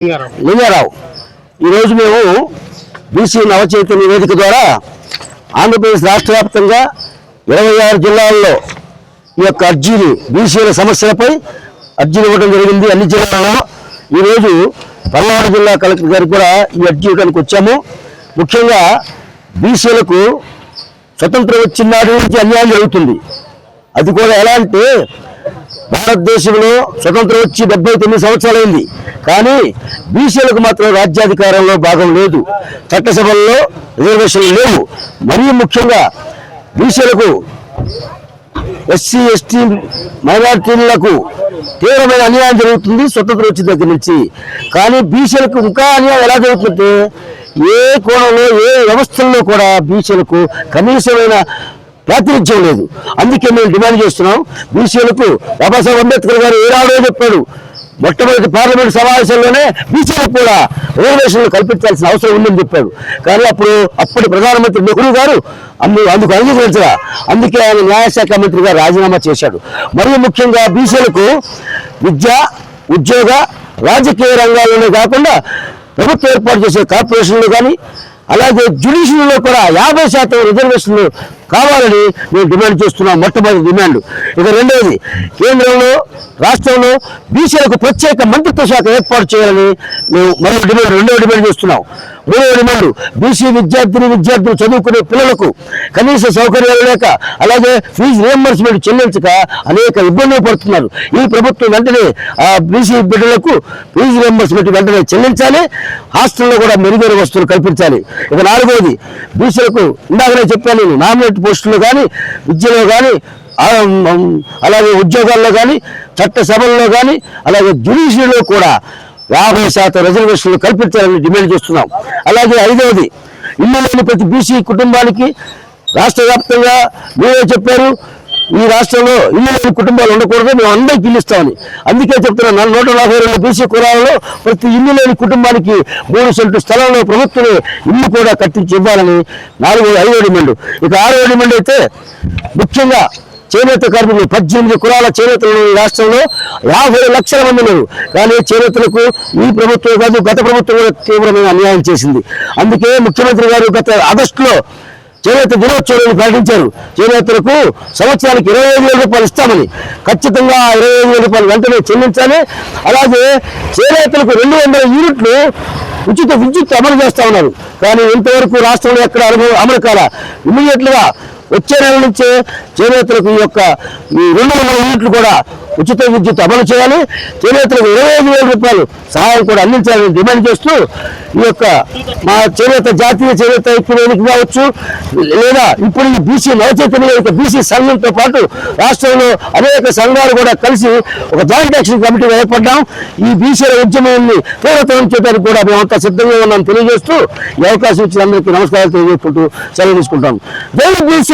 లింగారావు ఈరోజు మేము బీసీ నవచైతన్య వేదిక ద్వారా ఆంధ్రప్రదేశ్ రాష్ట్ర వ్యాప్తంగా 26 జిల్లాల్లో ఈ యొక్క అర్జీలు బీసీల సమస్యలపై అర్జీలు ఇవ్వడం జరిగింది. అన్ని జిల్లాల్లో ఈరోజు పల్నాడు జిల్లా కలెక్టర్ గారికి కూడా ఈ అర్జీ ఇవ్వడానికి వచ్చాము. ముఖ్యంగా బీసీలకు స్వతంత్రం వచ్చిన నాటి నుంచి అన్యాయం జరుగుతుంది. అది కూడా ఎలా అంటే భారతదేశంలో స్వతంత్రం వచ్చి 79 సంవత్సరాలైంది. కానీ బీసీలకు మాత్రం రాజ్యాధికారంలో భాగం లేదు, చట్టసభల్లో రిజర్వేషన్లు లేవు. మరీ ముఖ్యంగా బీసీలకు ఎస్సీ ఎస్టీ మైనార్టీలకు తీవ్రమైన అన్యాయం జరుగుతుంది స్వతంత్రం వచ్చిన దగ్గర నుంచి. కానీ బీసీలకు ఇంకా అన్యాయం ఎలా జరుగుతుందంటే ఏ కోణంలో ఏ వ్యవస్థల్లో కూడా బీసీలకు కనీసమైన ప్రాతినిధ్యం లేదు. అందుకే మేము డిమాండ్ చేస్తున్నాం, బీసీలకు బాబాసాహెబ్ అంబేద్కర్ గారు ఏనాడో చెప్పాడు, మొట్టమొదటి పార్లమెంట్ సమావేశంలోనే బీసీలకు కూడా రిజర్వేషన్లు కల్పించాల్సిన అవసరం ఉందని చెప్పాడు. కానీ అప్పటి ప్రధానమంత్రి నెహ్రూ గారు అందుకు అంగీకరించగా, అందుకే ఆయన న్యాయశాఖ మంత్రిగా రాజీనామా చేశాడు. మరియు ముఖ్యంగా బీసీలకు విద్య, ఉద్యోగ, రాజకీయ రంగాల్లోనే కాకుండా ప్రభుత్వం ఏర్పాటు చేసే కార్పొరేషన్లు కానీ అలాగే జ్యుడిషియరీలో కూడా 50% రిజర్వేషన్లు కావాలని మేము డిమాండ్ చేస్తున్నాం. మొట్టమొదటి డిమాండ్. ఇక రెండవది, కేంద్రంలో రాష్ట్రంలో బీసీలకు ప్రత్యేక మంత్రిత్వ శాఖ ఏర్పాటు చేయాలని మేము రెండవ డిమాండ్ చేస్తున్నాం. మూడవ డిమాండ్, బీసీ విద్యార్థులు చదువుకునే పిల్లలకు కనీస సౌకర్యాలు లేక అలాగే ఫీజు రియంబర్స్మెంట్ చెల్లించక అనేక ఇబ్బందులు పడుతున్నారు. ఈ ప్రభుత్వం వెంటనే ఆ బీసీ బిడ్డలకు ఫీజు రియంబర్స్మెంట్ వెంటనే చెల్లించాలి, హాస్టల్లో కూడా మెరుగైన వస్తువులు కల్పించాలి. ఇక నాలుగవది, బీసీలకు ఇందాకనే చెప్పాను, నామినేట్ పోస్టులు కానీ, విద్యలో కానీ, అలాగే ఉద్యోగాల్లో కానీ, చట్టసభల్లో కానీ, అలాగే జ్యుడిషియరీలో కూడా 50% రిజర్వేషన్లు కల్పించాలని డిమాండ్ చేస్తున్నాం. అలాగే ఐదవది, ఇల్లు లేని ప్రతి బీసీ కుటుంబానికి రాష్ట్ర వ్యాప్తంగా మీరే చెప్పారు, ఈ రాష్ట్రంలో ఇల్లు లేని కుటుంబాలు ఉండకూడదు, మేము అందరికీ ఇల్లు ఇస్తామని. అందుకే చెప్తున్నాం, 142 బీసీ కులాలలో ప్రతి ఇల్లు లేని కుటుంబానికి 3 సెంట్లు స్థలంలో ప్రభుత్వమే ఇల్లు కూడా కట్టించి ఇవ్వాలని 5వ డిమాండ్. ఇక 6వ డిమాండ్ అయితే ముఖ్యంగా చేనేత కార్మికులు 18 కులాల చేనేతలు ఈ రాష్ట్రంలో 50 లక్షల మంది ఉన్నారు. కానీ చేనేతలకు ఈ ప్రభుత్వం కాదు, గత ప్రభుత్వం కూడా తీవ్రమైన అన్యాయం చేసింది. అందుకే ముఖ్యమంత్రి గారు గత ఆగస్టులో చేనేత దినోత్సవాన్ని ప్రకటించారు. చేనేతలకు సంవత్సరానికి 25,000 రూపాయలు ఇస్తామని. ఖచ్చితంగా 25,000 రూపాయలు వెంటనే చెల్లించాలి. అలాగే చేనేతలకు 200 యూనిట్లు ఉచిత విద్యుత్ అమలు చేస్తా ఉన్నారు. కానీ ఇంతవరకు రాష్ట్రంలో ఎక్కడ అమలు కాల. ఇమీడియట్గా వచ్చే నెల నుంచే చేనేతలకు ఈ 200 యూనిట్లు కూడా ఉచిత విద్యుత్ అమలు చేయాలి. చేనేతలకు 25,000 రూపాయలు సహాయం కూడా అందించాలని డిమాండ్ చేస్తూ మా చేనేత జాతీయ చేనేత ఐక్యవేదిక కావచ్చు, లేదా ఇప్పుడు ఈ బీసీ నవచైతన్య బీసీ సంఘంతో పాటు రాష్ట్రంలో అనేక సంఘాలు కూడా కలిసి ఒక జాయింట్ యాక్షన్ కమిటీగా ఏర్పడ్డాం. ఈ బీసీల ఉద్యమాన్ని తీవ్రతరం చేయడానికి కూడా మేమంతా సిద్ధంగా ఉన్నాం తెలియజేస్తూ ఈ అవకాశం ఇచ్చిన అందరికీ నమస్కారాలు తెలియజేసుకుంటూ సెలవు తీసుకుంటాం. జై బీసీ.